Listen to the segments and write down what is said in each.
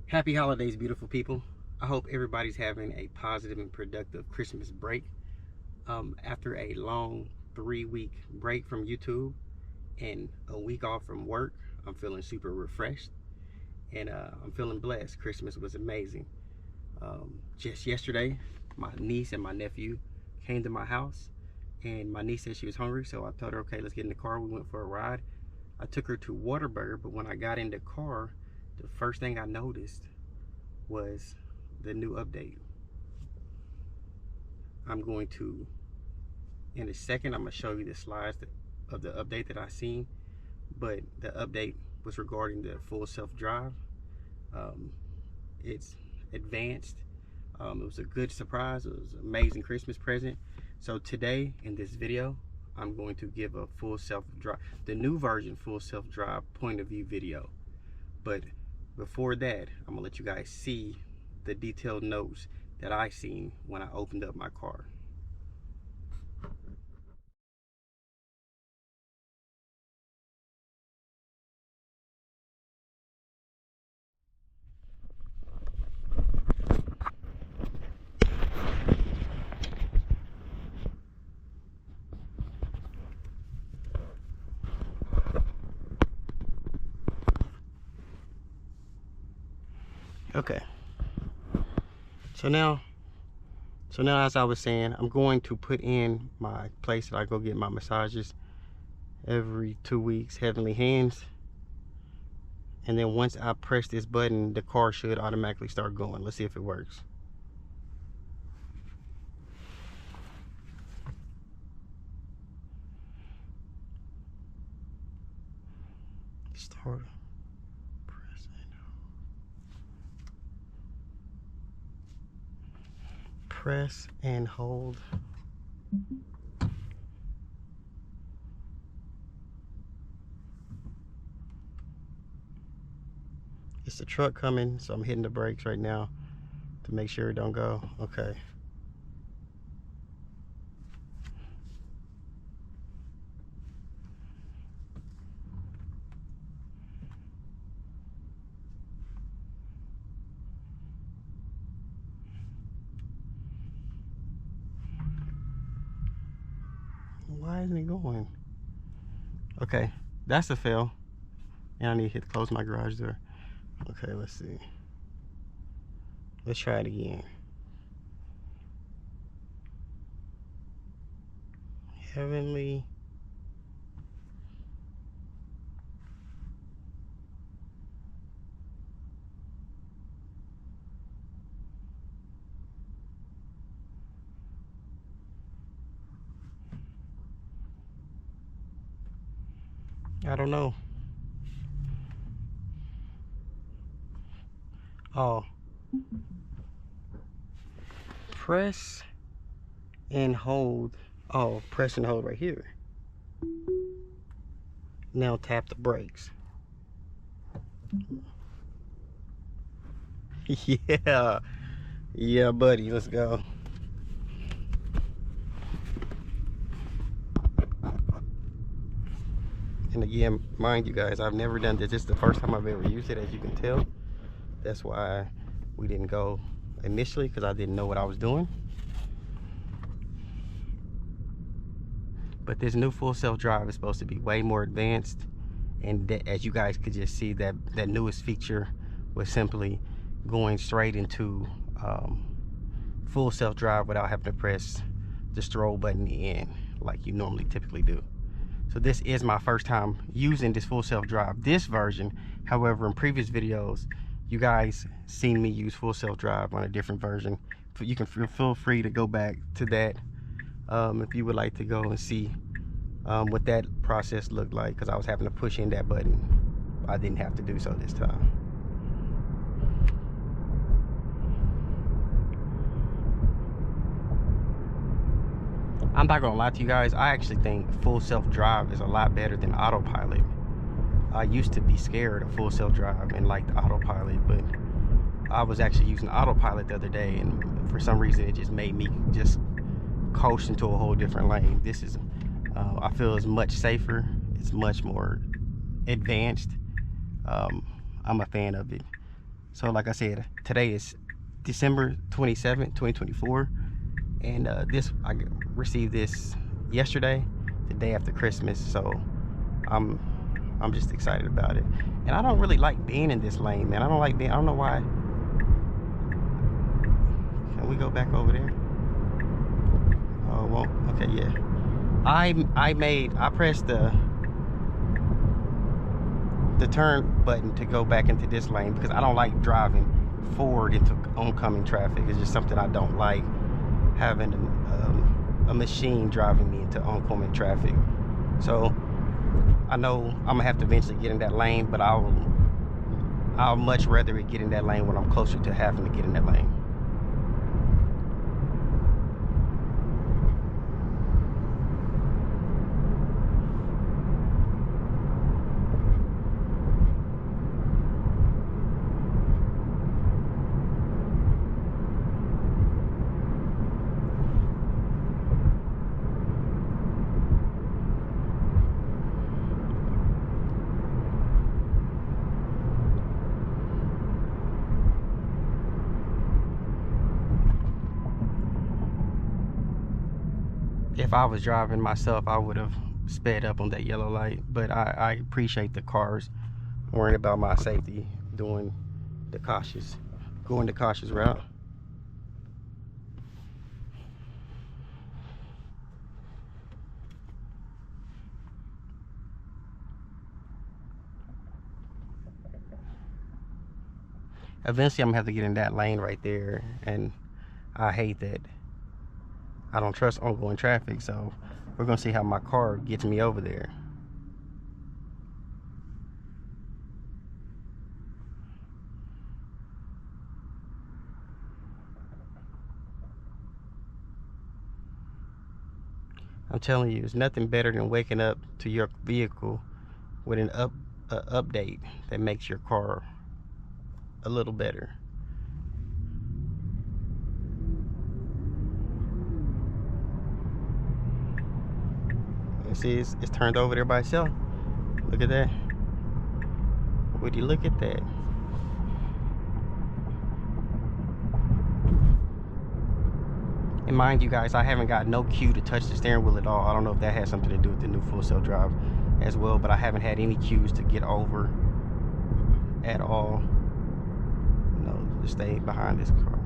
Happy holidays, beautiful people. I hope everybody's having a positive and productive Christmas break. After a long 3-week break from YouTube and a week off from work, I'm feeling super refreshed and I'm feeling blessed. Christmas was amazing. Just yesterday, my niece and my nephew came to my house, and my niece said she was hungry, so I told her, okay, let's get in the car. We went for a ride. I took her to Whataburger, but when I got in the car, the first thing I noticed was the new update. I'm going to, in a second, I'm going to show you the slides of the update that I seen, but the update was regarding the full self-drive. It's advanced. It was a good surprise. It was an amazing Christmas present. So today in this video, I'm going to give a full self-drive, the new version full self-drive point of view video. But before that, I'm gonna let you guys see the detailed notes that I seen when I opened up my car. Okay. So now as I was saying, I'm going to put in my place that I go get my massages every 2 weeks, Heavenly Hands. And then once I press this button, the car should automatically start going. Let's see if it works. Start. Press and hold. It's the truck coming, so I'm hitting the brakes right now to make sure it don't go. Okay. Why isn't it going? Okay, that's a fail. And I need to hit close my garage door. Okay, let's see. Let's try it again. Heavenly. I don't know. Oh. Press and hold. Oh, press and hold right here. Now tap the brakes. Yeah. Yeah, buddy, let's go. And again, mind you guys, I've never done this. This is the first time I've ever used it, as you can tell. That's why we didn't go initially, because I didn't know what I was doing. But this new full self-drive is supposed to be way more advanced. And as you guys could just see, that newest feature was simply going straight into full self-drive without having to press the stroll button in like you normally typically do. So this is my first time using this full self-drive, this version. However, in previous videos, you guys seen me use full self-drive on a different version. You can feel free to go back to that if you would like to go and see what that process looked like, because I was having to push in that button. I didn't have to do so this time. I'm not gonna lie to you guys, I actually think full self-drive is a lot better than autopilot. I used to be scared of full self-drive and liked autopilot, but I was actually using autopilot the other day, and for some reason it just made me just coast into a whole different lane. This is, I feel, is much safer. It's much more advanced. I'm a fan of it. So like I said, today is December 27th, 2024, and I received this yesterday, the day after Christmas. So I'm just excited about it. And I don't really like being in this lane, man. I don't know why. Can we go back over there? Oh, well, okay, yeah. I pressed the turn button to go back into this lane because I don't like driving forward into oncoming traffic. It's just something I don't like, having a machine driving me into oncoming traffic. So I know I'm gonna have to eventually get in that lane, but I'll much rather it get in that lane when I'm closer to having to get in that lane. If I was driving myself, I would have sped up on that yellow light, but I appreciate the cars worrying about my safety, going the cautious route. Eventually I'm gonna have to get in that lane right there, and I hate that. I don't trust ongoing traffic, so we're gonna see how my car gets me over there. I'm telling you, it's nothing better than waking up to your vehicle with an update that makes your car a little better. See, it's turned over there by itself. Look at that. Would you look at that? And mind you guys, I haven't got no cue to touch the steering wheel at all. I don't know if that has something to do with the new full self drive as well, but I haven't had any cues to get over at all. You know, to stay behind this car.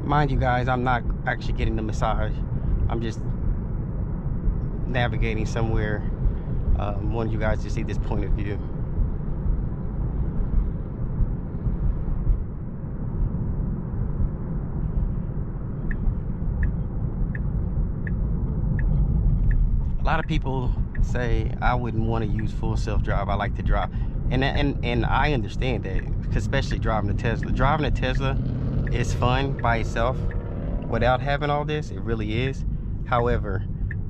Mind you guys, I'm not actually getting the massage. I'm just navigating somewhere. Want you guys to see this point of view. A lot of people say I wouldn't want to use full self-drive. I like to drive, and I understand that, especially driving a Tesla. Driving a Tesla is fun by itself without having all this. It really is. However,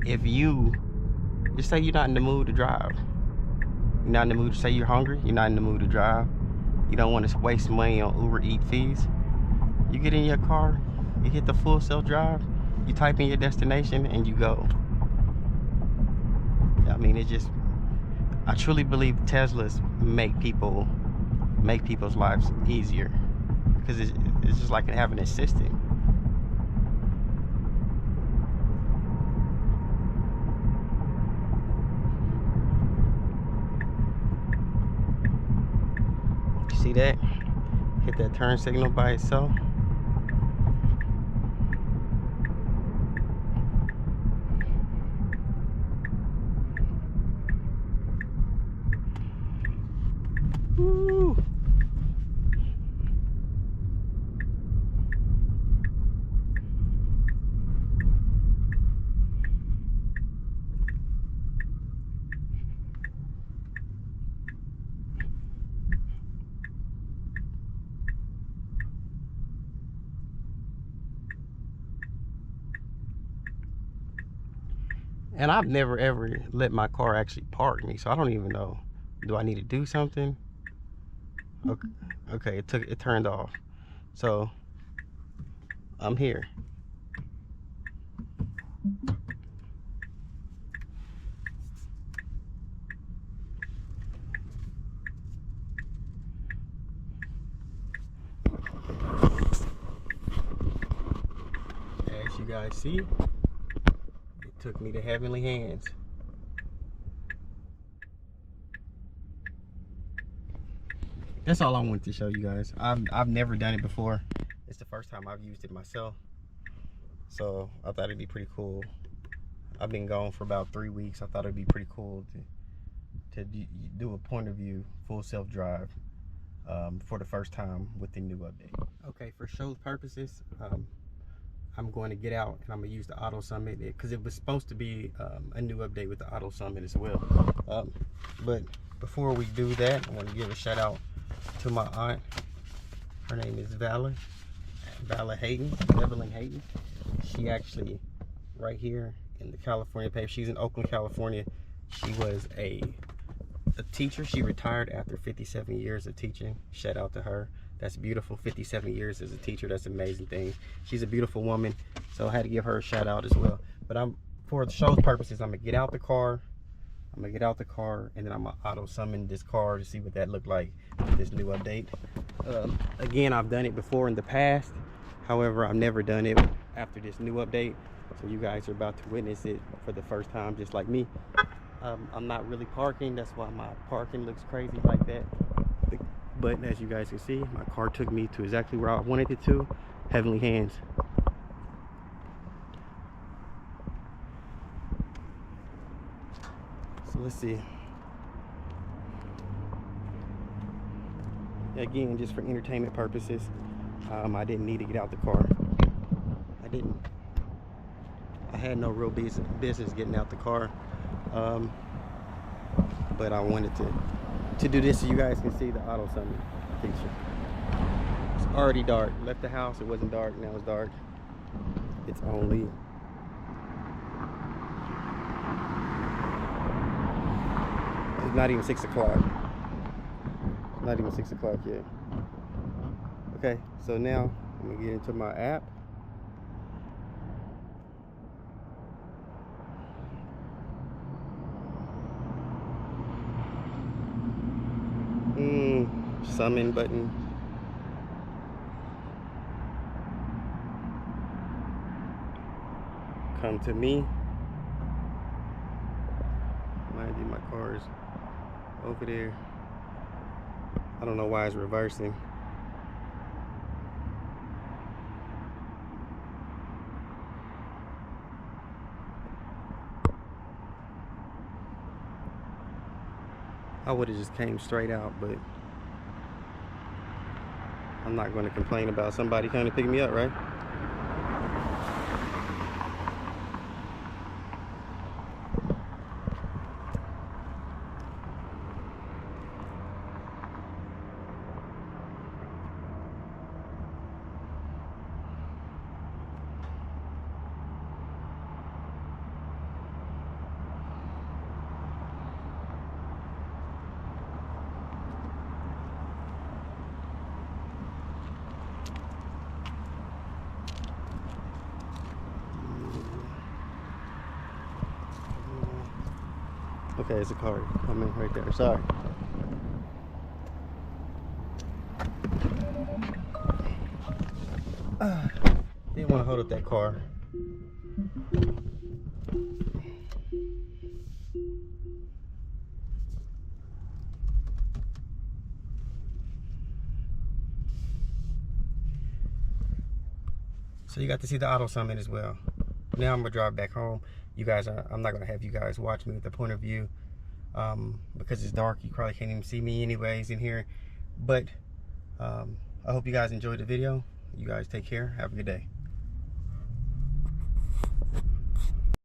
if you just say you're not in the mood to drive, you're not in the mood to say you're hungry, you're not in the mood to drive, you don't want to waste money on Uber Eats fees, you get in your car, you hit the full self-drive, you type in your destination, and you go. I mean, it just, I truly believe Teslas make people's lives easier, because it's just like having an assistant. You see that? Hit that turn signal by itself. Woo. And I've never ever let my car actually park me, so I don't even know. Do I need to do something? Okay, it turned off. So I'm here. As you guys see, it took me to heavenly hands. That's all I wanted to show you guys. I've never done it before. It's the first time I've used it myself. So I thought it'd be pretty cool. I've been gone for about 3 weeks. I thought it'd be pretty cool to do a point of view full self-drive for the first time with the new update. Okay, for show purposes, I'm going to get out and I'm going to use the Auto Summit because it was supposed to be a new update with the Auto Summit as well. But before we do that, I want to give a shout out to my aunt. Her name is Evelyn Hayden. She actually, right here in the California paper, she's in Oakland, California. She was a teacher. She retired after 57 years of teaching. Shout out to her. That's beautiful. 57 years as a teacher. That's an amazing thing. She's a beautiful woman, so I had to give her a shout out as well. But for the show's purposes, I'm gonna get out the car. And then I'm gonna auto summon this car to see what that looked like with this new update. Again, I've done it before in the past. However, I've never done it after this new update. So you guys are about to witness it for the first time, just like me. I'm not really parking. That's why my parking looks crazy like that. But as you guys can see, my car took me to exactly where I wanted it to. Heavenly hands. So let's see. Again, just for entertainment purposes, I didn't need to get out the car. I didn't. I had no real business getting out the car. But I wanted to do this so you guys can see the Auto Summit picture. It's already dark. Left the house, it wasn't dark, now it's dark. It's only it's not even 6 o'clock. Not even 6 o'clock yet. Okay, so now I'm gonna get into my app. Summon button. Come to me. Mind you, my car is over there. I don't know why it's reversing. I would have just came straight out, but I'm not going to complain about somebody coming to pick me up, right? Okay, it's a car coming right there. Sorry. Didn't want to hold up that car. So you got to see the Auto Summit as well. Now I'm gonna drive back home. You guys I'm not gonna have you guys watch me with the point of view because it's dark. You probably can't even see me anyways in here. But I hope you guys enjoyed the video. You guys take care. Have a good day.